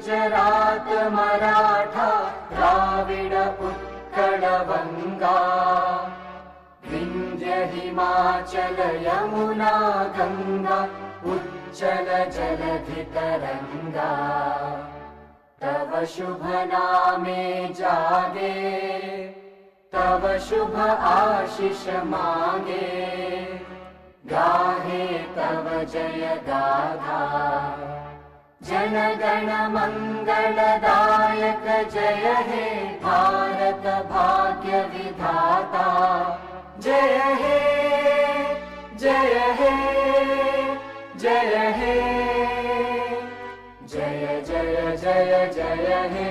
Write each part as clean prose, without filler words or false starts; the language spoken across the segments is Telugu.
गुजरात मराठा द्राविड उत्कल बंगा विंध्य हिमाचल यमुना गंगा उच्चल जलधि तरंगा तव शुभ नामे जागे तव शुभ आशीष मांगे गाहे तव जय गाथा जन गण मंगलदायक जय हे भारत भाग्य विधाता जय हे जय हे जय हे जय जय जय जय हे।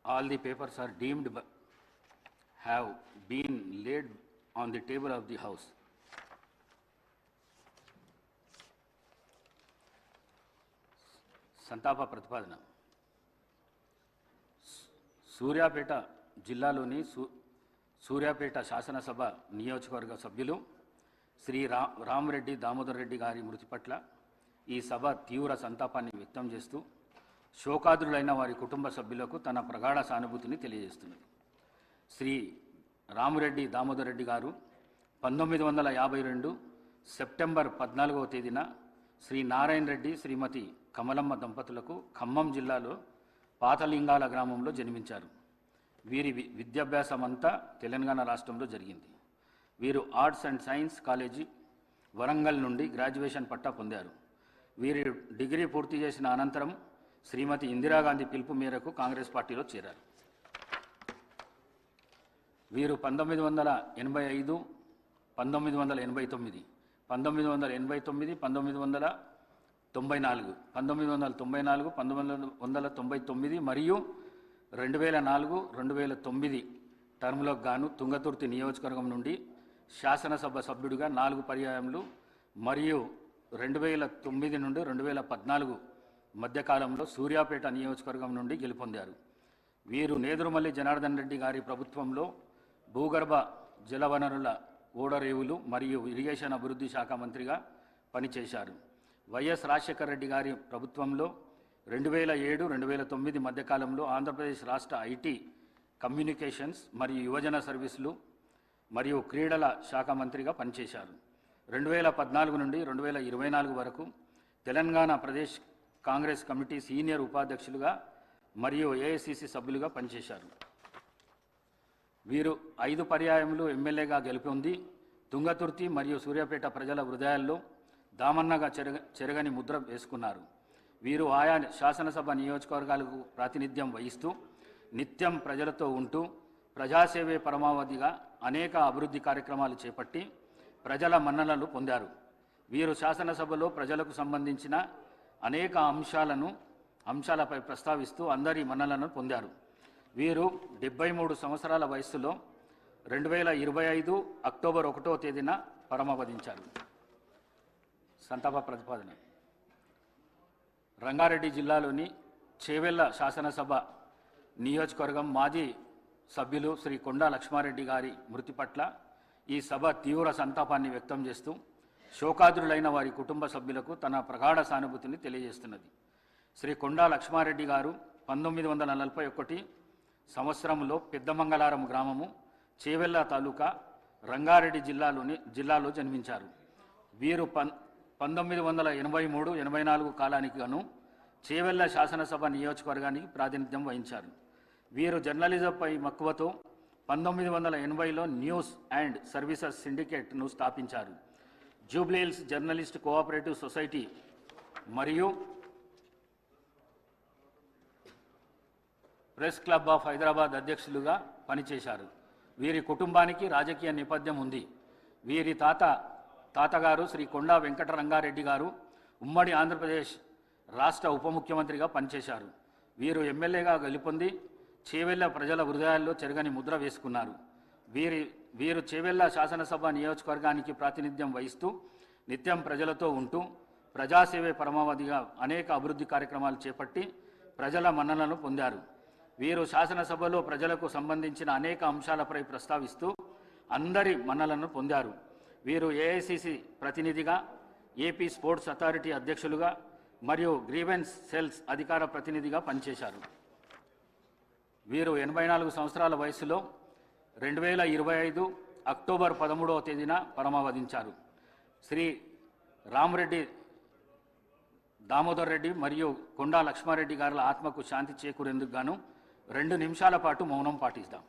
All the papers are deemed have been laid on the table of the House. సంతాప ప్రతిపాదన. సూర్యాపేట జిల్లాలోని సూర్యాపేట శాసనసభ నియోజకవర్గ సభ్యులు శ్రీ రామరెడ్డి దామోదర్ రెడ్డి గారి మృతి పట్ల ఈ సభ తీవ్ర సంతాపాన్ని వ్యక్తం చేస్తూ శోకాదులైన వారి కుటుంబ సభ్యులకు తన ప్రగాఢ సానుభూతిని తెలియజేస్తున్నది. శ్రీ రామరెడ్డి దామోదర్ రెడ్డి గారు 1952 సెప్టెంబర్ 14వ తేదీన శ్రీ నారాయణ రెడ్డి శ్రీమతి కమలమ్మ దంపతులకు ఖమ్మం జిల్లాలో పాతలింగాల గ్రామంలో జన్మించారు. వీరి విద్యాభ్యాసం అంతా తెలంగాణ రాష్ట్రంలో జరిగింది. వీరు arts and science college Warangal నుండి గ్రాడ్యుయేషన్ పట్టా పొందారు. వీరి డిగ్రీ పూర్తి చేసిన అనంతరం శ్రీమతి ఇందిరాగాంధీ పిలుపు మేరకు కాంగ్రెస్ పార్టీలో చేరారు. వీరు 1985, 1989, 1989, 1994, 1994, 1999 మరియు 2004, 2009 టర్ములకు గాను తుంగతుర్తి నియోజకవర్గం నుండి శాసనసభ సభ్యుడిగా 4 పర్యాయములు మరియు 2009 నుండి 2014 మధ్యకాలంలో సూర్యాపేట నియోజకవర్గం నుండి గెలుపొందారు. వీరు నేదురుమల్లి జనార్దన్ రెడ్డి గారి ప్రభుత్వంలో భూగర్భ జలవనరుల ఓడరేవులు మరియు ఇరిగేషన్ అభివృద్ధి శాఖ మంత్రిగా పనిచేశారు. వైఎస్ రాజశేఖర రెడ్డి గారి ప్రభుత్వంలో 2007, 2009 మధ్యకాలంలో ఆంధ్రప్రదేశ్ రాష్ట్ర ఐటీ, కమ్యూనికేషన్స్ మరియు యువజన సర్వీసులు మరియు క్రీడల శాఖ మంత్రిగా పనిచేశారు. 2014 నుండి 2024 వరకు తెలంగాణ ప్రదేశ్ కాంగ్రెస్ కమిటీ సీనియర్ ఉపాధ్యక్షులుగా మరియు ఏఐసిసి సభ్యులుగా పనిచేశారు. వీరు 5 పర్యాయములు ఎమ్మెల్యేగా గెలుపొంది తుంగతుర్తి మరియు సూర్యాపేట ప్రజల హృదయాల్లో దామన్నగా చెరగని ముద్ర వేసుకున్నారు. వీరు ఆయా శాసనసభ నియోజకవర్గాలకు ప్రాతినిధ్యం వహిస్తూ నిత్యం ప్రజలతో ఉంటూ ప్రజాసేవే పరమావధిగా అనేక అభివృద్ధి కార్యక్రమాలు చేపట్టి ప్రజల మన్ననలు పొందారు. వీరు శాసనసభలో ప్రజలకు సంబంధించిన అనేక అంశాలపై ప్రస్తావిస్తూ అందరి మన్ననలను పొందారు. వీరు 73 సంవత్సరాల వయస్సులో 2025 అక్టోబర్ 1వ తేదీన పరమపదించారు. సంతాప ప్రతిపాదన. రంగారెడ్డి జిల్లాలోని చేవెళ్ల శాసనసభ నియోజకవర్గం మాజీ సభ్యులు శ్రీ కొండా లక్ష్మారెడ్డి గారి మృతి పట్ల ఈ సభ తీవ్ర సంతాపాన్ని వ్యక్తం చేస్తూ శోకాదులైన వారి కుటుంబ సభ్యులకు తన ప్రగాఢ సానుభూతిని తెలియజేస్తున్నది. శ్రీ కొండా లక్ష్మారెడ్డి గారు 1941 సంవత్సరంలో పెద్దమంగళారం గ్రామము, చేవెళ్ల తాలూకా, రంగారెడ్డి జిల్లాలో జన్మించారు. వీరు 1983-84 కాలానికి గాను చేవెళ్ల శాసనసభ నియోజకవర్గానికి ప్రాతినిధ్యం వహించారు. వీరు జర్నలిజంపై మక్కువతో 1980లో న్యూస్ అండ్ సర్వీసెస్ సిండికేట్ను స్థాపించారు. జూబ్లీహిల్స్ జర్నలిస్ట్ కోఆపరేటివ్ సొసైటీ మరియు ప్రెస్ క్లబ్ ఆఫ్ హైదరాబాద్ అధ్యక్షులుగా పనిచేశారు. వీరి కుటుంబానికి రాజకీయ నేపథ్యం ఉంది. వీరి తాతగారు శ్రీ కొండా వెంకటరంగారెడ్డి గారు ఉమ్మడి ఆంధ్రప్రదేశ్ రాష్ట్ర ఉప ముఖ్యమంత్రిగా పనిచేశారు. వీరు ఎమ్మెల్యేగా గెలుపొంది చేవెళ్ల ప్రజల హృదయాల్లో చెరగని ముద్ర వేసుకున్నారు. వీరు చేవెళ్ల శాసనసభ నియోజకవర్గానికి ప్రాతినిధ్యం వహిస్తూ నిత్యం ప్రజలతో ఉంటూ ప్రజాసేవే పరమావధిగా అనేక అభివృద్ధి కార్యక్రమాలు చేపట్టి ప్రజల మన్ననలను పొందారు. వీరు శాసనసభలో ప్రజలకు సంబంధించిన అనేక అంశాలపై ప్రస్తావిస్తూ అందరి మన్ననలను పొందారు. వీరు ఏఐసిసి ప్రతినిధిగా, ఏపీ స్పోర్ట్స్ అథారిటీ అధ్యక్షులుగా మరియు గ్రీవెన్స్ సెల్స్ అధికార ప్రతినిధిగా పనిచేశారు. వీరు 84 సంవత్సరాల వయసులో 2025 అక్టోబర్ 13వ తేదీన పరమవదించారు. శ్రీ రామరెడ్డి దామోదర్ రెడ్డి మరియు కొండా లక్ష్మారెడ్డి గారుల ఆత్మకు శాంతి చేకూరేందుకు గాను 2 నిమిషాల పాటు మౌనం పాటిస్తాం.